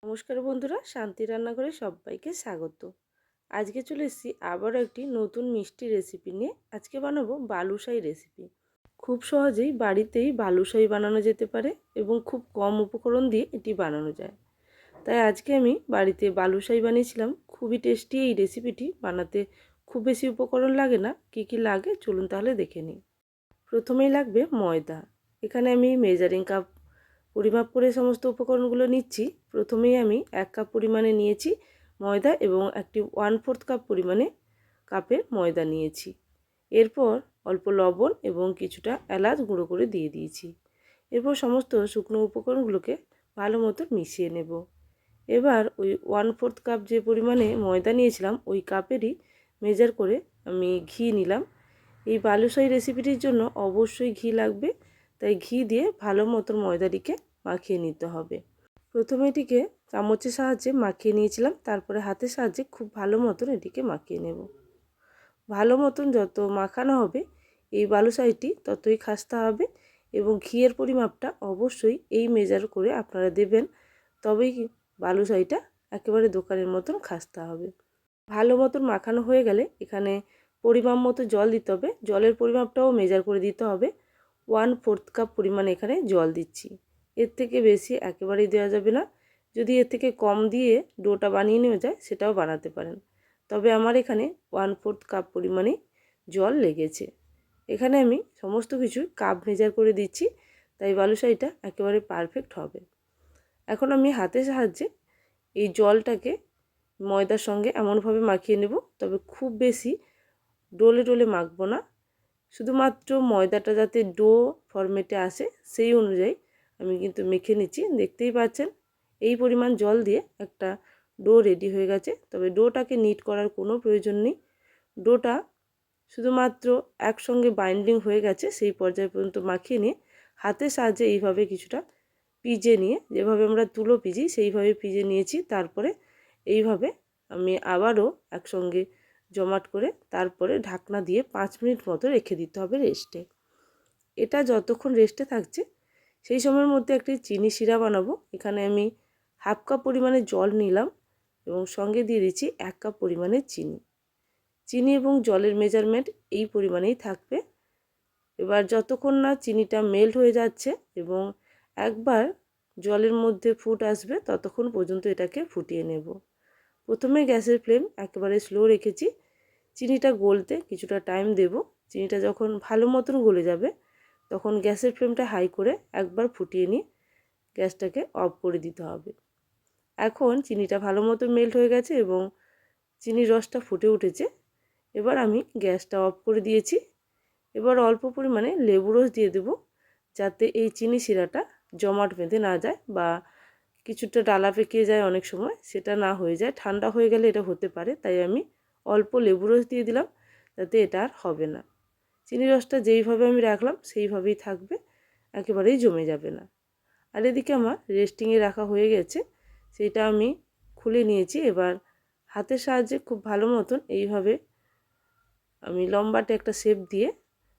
নমস্কার বন্ধুরা, শান্তি রান্নাঘরে সবাইকে স্বাগত। আজকে চলে এসেছি আবারও একটি নতুন মিষ্টি রেসিপি নিয়ে। আজকে বানাবো বালুশাহী রেসিপি। খুব সহজেই বাড়িতেই বালুশাহী বানানো যেতে পারে এবং খুব কম উপকরণ দিয়ে এটি বানানো যায়। তাই আজকে আমি বাড়িতে বালুশাহী বানিয়েছিলাম। খুবই টেস্টি এই রেসিপিটি বানাতে খুব বেশি উপকরণ লাগে না। কি কি লাগে চলুন তাহলে দেখে নিই। প্রথমেই লাগবে ময়দা। এখানে আমি মেজারিং কাপ পরিমাপ করে সমস্ত উপকরণগুলো নিচ্ছি। প্রথমেই আমি 1 কাপ পরিমাণে নিয়েছি ময়দা এবং একটি 1/4 কাপ পরিমাণে কাপের ময়দা নিয়েছি। এরপর অল্প লবণ এবং কিছুটা এলাচ গুঁড়ো করে দিয়ে দিয়েছি। এরপর সমস্ত শুকনো উপকরণগুলোকে ভালো মতো মিশিয়ে নেব। এবার ওই 1/4 কাপ যে পরিমাণে ময়দা নিয়েছিলাম ওই কাপেরই মেজার করে আমি ঘি নিলাম। এই বালুশাহী রেসিপিটির জন্য অবশ্যই ঘি লাগবে, তাই ঘি দিয়ে ভালো মতন ময়দাটিকে মাখিয়ে নিতে হবে। প্রথমে এটিকে চামচের সাহায্যে মাখিয়ে নিয়েছিলাম, তারপরে হাতের সাহায্যে খুব ভালো মতন এটিকে মাখিয়ে নেব। ভালো মতন যত মাখানো হবে এই বালুশাহীটি ততই খাস্তা হবে এবং ঘিয়ের পরিমাপটা অবশ্যই এই মেজার করে আপনারা দেবেন, তবেই বালুশাহীটা একেবারে দোকানের মতন খাস্তা হবে। ভালো মতন মাখানো হয়ে গেলে এখানে পরিমাপ মতো জল দিতে হবে। জলের পরিমাপটাও মেজার করে দিতে হবে। 1/4 কাপ পরিমাণ এখানে জল দিচ্ছি। এর থেকে বেশি একেবারেই দেওয়া যাবে না। যদি এর থেকে কম দিয়ে ডোটা বানিয়ে নেওয়া যায় সেটাও বানাতে পারেন। তবে আমার এখানে 1/4 কাপ পরিমাণে জল লেগেছে। এখানে আমি সমস্ত কিছু কাপ মেজার করে দিচ্ছি, তাই বালুশাহীটা একেবারে পারফেক্ট হবে। এখন আমি হাতের সাহায্যে এই জলটাকে ময়দার সঙ্গে এমনভাবে মাখিয়ে নেব, তবে খুব বেশি ডোলে ডোলে মাখবো না। শুধুমাত্র ময়দাটা যাতে ডো ফরম্যাটে আসে সেই অনুযায়ী আমি কিন্তু মেখে নিচ্ছি। দেখতেই পাচ্ছেন এই পরিমাণ জল দিয়ে একটা ডো রেডি হয়ে গেছে। তবে ডোটাকে নিট করার কোনো প্রয়োজন নেই। ডোটা শুধুমাত্র একসঙ্গে বাইন্ডিং হয়ে গেছে সেই পর্যায় পর্যন্ত মাখিয়ে নিয়ে হাতের সাহায্যে এইভাবে কিছুটা পিজে নিয়ে, যেভাবে আমরা তুলো পিজি সেইভাবে পিজে নিয়েছি। তারপরে এইভাবে আমি আবারও একসঙ্গে জমাট করে তারপরে ঢাকনা দিয়ে 5 মিনিট মতো রেখে দিতে হবে রেস্টে। এটা যতক্ষণ রেস্টে থাকছে সেই সময়ের মধ্যে একটি চিনি শিরা বানাবো। এখানে আমি 1/2 কাপ পরিমাণে জল নিলাম এবং সঙ্গে দিয়ে দিচ্ছি 1 কাপ পরিমাণে চিনি। চিনি এবং জলের মেজারমেন্ট এই পরিমাণেই থাকবে। এবার যতক্ষণ না চিনিটা মেল্ট হয়ে যাচ্ছে এবং একবার জলের মধ্যে ফুট আসবে ততক্ষণ পর্যন্ত এটাকে ফুটিয়ে নেব। প্রথমে গ্যাসের ফ্লেম একেবারে স্লো রেখেছি। চিনিটা গলতে কিছুটা টাইম দেব। চিনিটা যখন ভালো মতন গলে যাবে তখন গ্যাসের ফ্লেমটা হাই করে একবার ফুটিয়ে নিয়ে গ্যাসটাকে অফ করে দিতে হবে। এখন চিনিটা ভালো মতো মেল্ট হয়ে গেছে এবং চিনির রসটা ফুটে উঠেছে। এবার আমি গ্যাসটা অফ করে দিয়েছি। এবার অল্প পরিমাণে লেবু রস দিয়ে দেব, যাতে এই চিনি শিরাটা জমাট বেঁধে না যায় বা কিছুটা ডালা পেকিয়ে যায় অনেক সময়, সেটা না হয়ে যায়। ঠান্ডা হয়ে গেলে এটা হতে পারে, তাই আমি অল্প লেবু রস দিয়ে দিলাম, যাতে এটা আর হবে না। চিনি রসটা যেইভাবে আমি রাখলাম সেইভাবেই থাকবে, একেবারেই জমে যাবে না। আর এদিকে আমার রেস্টিংয়ে রাখা হয়ে গেছে, সেইটা আমি খুলে নিয়েছি। এবার হাতের সাহায্যে খুব ভালো মতন এইভাবে আমি লম্বাটে একটা শেপ দিয়ে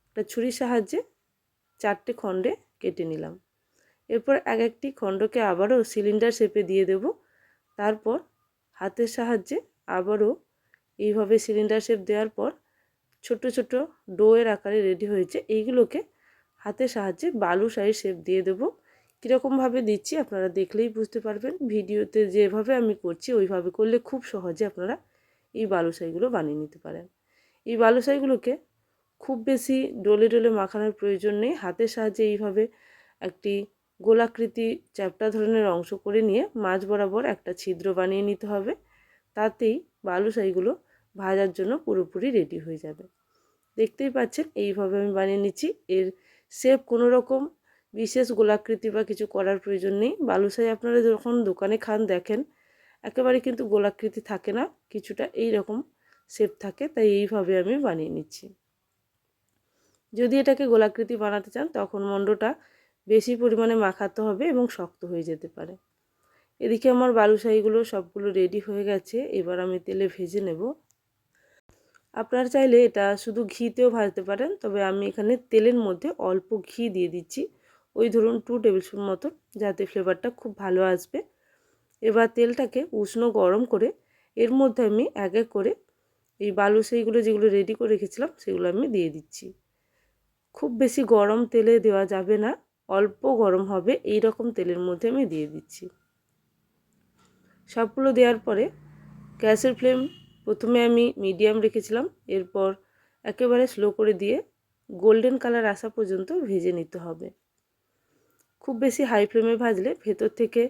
একটা ছুরির সাহায্যে 4টে খণ্ডে কেটে নিলাম। এরপর এক একটি খণ্ডকে আবারও সিলিন্ডার শেপে দিয়ে দেব। তারপর হাতের সাহায্যে আবারও এইভাবে সিলিন্ডার শেপ দেওয়ার পর ছোট ছোট ডোয়ের আকারে রেডি হয়েছে, এইগুলোকে হাতের সাহায্যে বালুশাহীর শেপ দিয়ে দেব। কীরকমভাবে দিচ্ছি আপনারা দেখলেই বুঝতে পারবেন। ভিডিওতে যেভাবে আমি করছি ওইভাবে করলে খুব সহজে আপনারা এই বালুশাহীগুলো বানিয়ে নিতে পারেন। এই বালুশাহীগুলোকে খুব বেশি ডলে ডলে মাখানোর প্রয়োজন নেই। হাতের সাহায্যে এইভাবে একটি গোলাকৃতি চ্যাপ্টা ধরনের অংশ করে নিয়ে মাঝ বরাবর একটা ছিদ্র বানিয়ে নিতে হবে। তাতেই বালুশাহীগুলো ভাজার জন্য পুরোপুরি রেডি হয়ে যাবে। দেখতেই পাচ্ছেন এইভাবে আমি বানিয়ে নিচ্ছি। এর শেপ কোনো রকম বিশেষ গোলাকৃতি বা কিছু করার প্রয়োজন নেই। বালুশাহী আপনারা যখন দোকানে খান দেখেন একেবারে কিন্তু গোলাকৃতি থাকে না, কিছুটা এই রকম শেপ থাকে, তাই এইভাবে আমি বানিয়ে নিচ্ছি। যদি এটাকে গোলাকৃতি বানাতে চান তখন মণ্ডটা বেশি পরিমাণে মাখাতে হবে এবং শক্ত হয়ে যেতে পারে। এদিকে আমার বালুশাহীগুলো সবগুলো রেডি হয়ে গেছে। এবার আমি তেলে ভেজে নেব। আপনারা চাইলে এটা শুধু ঘিতেও ভাজতে পারেন, তবে আমি এখানে তেলের মধ্যে অল্প ঘি দিয়ে দিচ্ছি, ওই ধরুন 2 টেবিল স্পুন মতো, যাতে ফ্লেভারটা খুব ভালো আসবে। এবার তেলটাকে উষ্ণ গরম করে এর মধ্যে আমি এক এক করে এই বালুশাইগুলো যেগুলো রেডি করে রেখেছিলাম সেগুলো আমি দিয়ে দিচ্ছি। খুব বেশি গরম তেলে দেওয়া যাবে না, অল্প গরম হবে এই রকম তেলের মধ্যে আমি দিয়ে দিচ্ছি। সবগুলো দেওয়ার পরে গ্যাসের ফ্লেম প্রথমে আমি মিডিয়াম রেখেছিলাম, এরপর একেবারে স্লো করে দিয়ে গোল্ডেন কালার আসা পর্যন্ত ভেজে নিতে হবে। খুব বেশি হাই ফ্লেমে ভাজলে ভেতর থেকে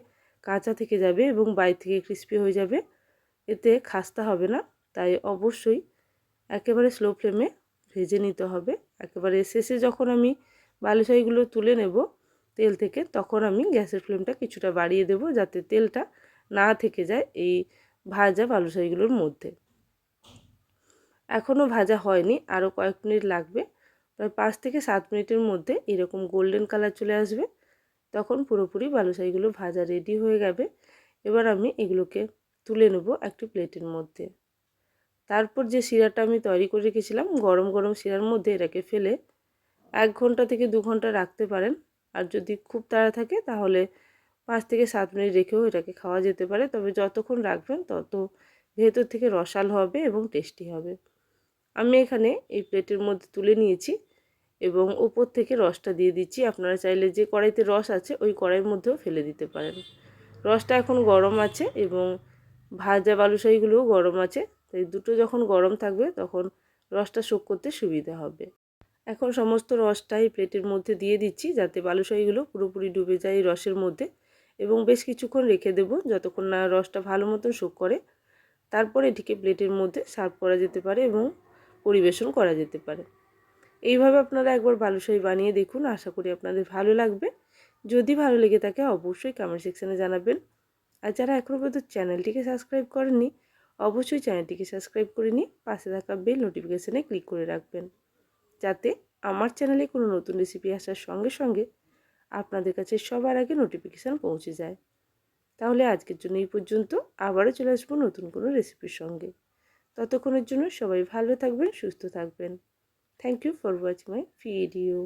কাঁচা থেকে যাবে এবং বাইরে থেকে ক্রিস্পি হয়ে যাবে, এতে খাস্তা হবে না। তাই অবশ্যই একেবারে স্লো ফ্লেমে ভেজে নিতে হবে। একেবারে শেষে যখন আমি বালুশাইগুলো তুলে নেব তেল থেকে, তখন আমি গ্যাসের ফ্লেমটা কিছুটা বাড়িয়ে দেব, যাতে তেলটা না থেকে যায় এই ভাজা বালুশাইগুলোর মধ্যে। এখনও ভাজা হয়নি, আরও কয়েক মিনিট লাগবে। প্রায় 5 থেকে 7 মিনিটের মধ্যে এরকম গোল্ডেন কালার চলে আসবে, তখন পুরোপুরি বালুশাইগুলো ভাজা রেডি হয়ে যাবে। এবার আমি এগুলোকে তুলে নেব একটি প্লেটের মধ্যে। তারপর যে শিরাটা আমি তৈরি করে রেখেছিলাম, গরম গরম শিরার মধ্যে এটাকে ফেলে 1 ঘন্টা থেকে 2 ঘন্টা রাখতে পারেন। আর যদি খুব তাড়া থাকে তাহলে 5 থেকে 7 মিনিট রেখেও এটাকে খাওয়া যেতে পারে। তবে যতক্ষণ রাখবেন তত ভেতর থেকে রসালো হবে এবং টেস্টি হবে। আমি এখানে এই প্লেটের মধ্যে তুলে নিয়েছি এবং উপর থেকে রসটা দিয়ে দিচ্ছি। আপনারা চাইলে যে কড়াইতে রস আছে ওই কড়াইয়ের মধ্যেও ফেলে দিতে পারেন। রসটা এখন গরম আছে এবং ভাজা বালুশাইগুলোও গরম আছে, তাই দুটো যখন গরম থাকবে তখন রসটা শোক করতে সুবিধা হবে। এখন সমস্ত রসটা এই প্লেটের মধ্যে দিয়ে দিচ্ছি, যাতে বালুশাইগুলো পুরোপুরি ডুবে যায় এই রসের মধ্যে, এবং বেশ কিছুক্ষণ রেখে দেব যতক্ষণ না রসটা ভালো মতো শোক করে। তারপর এটিকে প্লেটের মধ্যে সার্ভ করা যেতে পারে এবং পরিবেশন করা যেতে পারে। এইভাবে আপনারা একবার বালুশাই বানিয়ে দেখুন, আশা করি আপনাদের ভালো লাগবে। যদি ভালো লেগে থাকে অবশ্যই কমেন্ট সেকশানে জানাবেন। আর যারা এখনও পর্যন্ত চ্যানেলটিকে সাবস্ক্রাইব করেননি, অবশ্যই চ্যানেলটিকে সাবস্ক্রাইব করে নিয়ে পাশে থাকা বেল নোটিফিকেশানে ক্লিক করে রাখবেন, যাতে আমার চ্যানেলে কোনো নতুন রেসিপি আসার সঙ্গে সঙ্গে আপনাদের কাছে সবার আগে নোটিফিকেশান পৌঁছে যায়। তাহলে আজকের জন্য এই পর্যন্ত, আবারও চলে আসবো নতুন কোনো রেসিপির সঙ্গে। ততক্ষণের জন্য সবাই ভালো থাকবেন, সুস্থ থাকবেন। Thank you for watching my video.